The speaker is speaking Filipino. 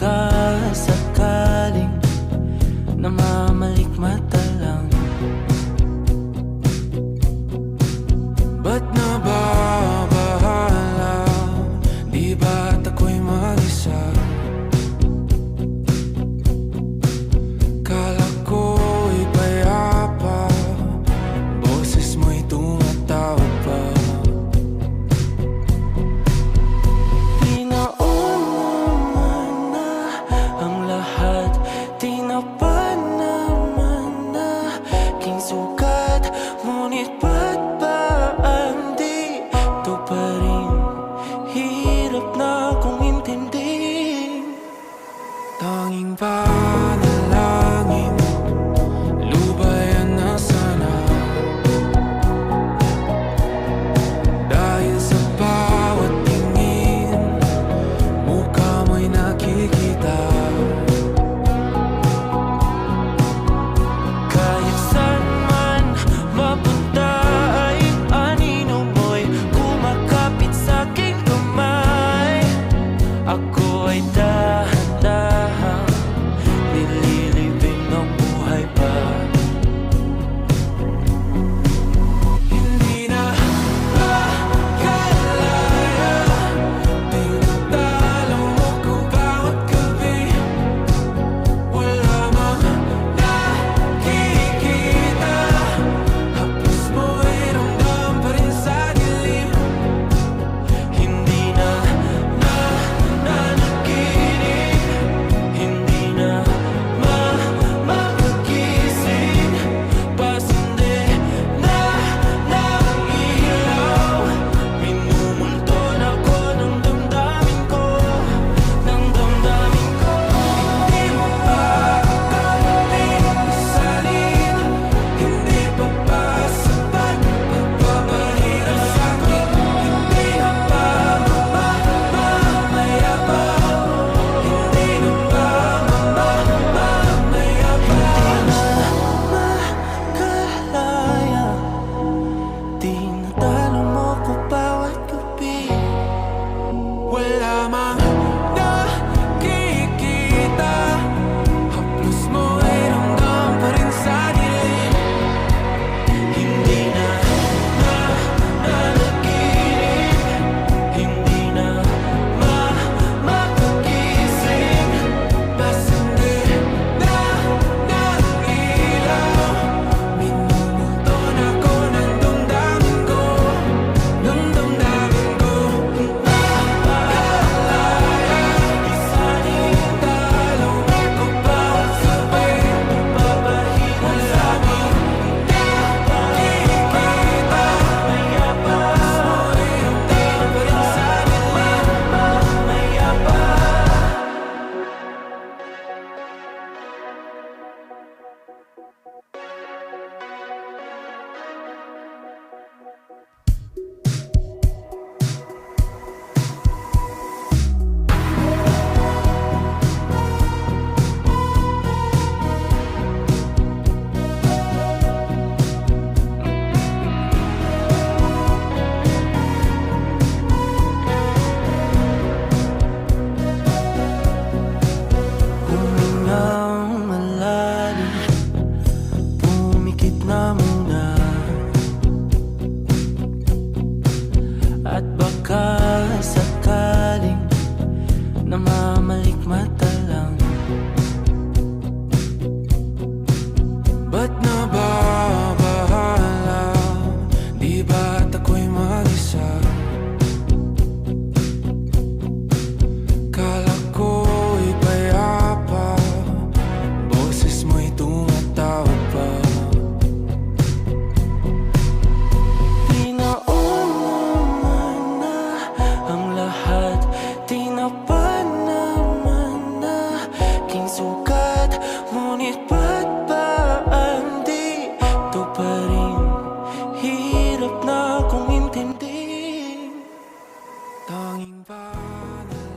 baka sakaling namamalikmata lang, ba't nababahala? Di ba't ako'y mag-isa? Kala ko'y payapa, boses mo'y tumatawag pa. Di naman na ang lahat, di na pa naman na king sukat, ngunit ba't ba di to pa rin? Hirap na kong intindihin. Tanging panalangin, lubayan na sana, dahil sa bawat tingin, mukha mo'y nakikita. Kahit saan man mapunta ay anino mo'y kumakapit sa'king kamay. Ako ay dahan-dahan nililibing ng buhay pa. Hindi na makalaya, tinatalo mo ko bawat gabi. Wala mang nakikita, haplos mo'y ramdam pa rin sa dilim. Hindi na nanaginip, hindi na makagising, pasindi na ng ilaw. Minumulton ako ng damdamin ko, ng damdamin ko. Hindi mo pa kami isalin, hindi pa ba sapat pagpapahirap sa'kin? Hindi na ba mamamayabang? Hindi na ba mamamayabang? Makalaya, tinatalo mo ko bawat gabi. Wala mang nakikita, haplos mo'y ramdam pa rin sa dilim. Hindi na nanaginip, hindi na makagising, pasindi na ng ilaw. Minumulton ako ng damdamin ko, ng damdamin ko. Makalaya, isanin talo ko bawat gabi. Papahirap sa'kin, nakikita, mayabang. Mo'y ramdam pa rin sa dilim, mayabang. Humingang malalim, pumikit na muna, at baka sakaling namamalikmata lang, ba't nababahala? Di ba't ako'y mag-isa? Kala ko'y payapa, boses mo'y tumatawag pa. Di naman na ang lahat, di na pa naman na king sukat, ngunit ba't ba di to pa rin? Hirap na kong intindihin. Tanging panalangin,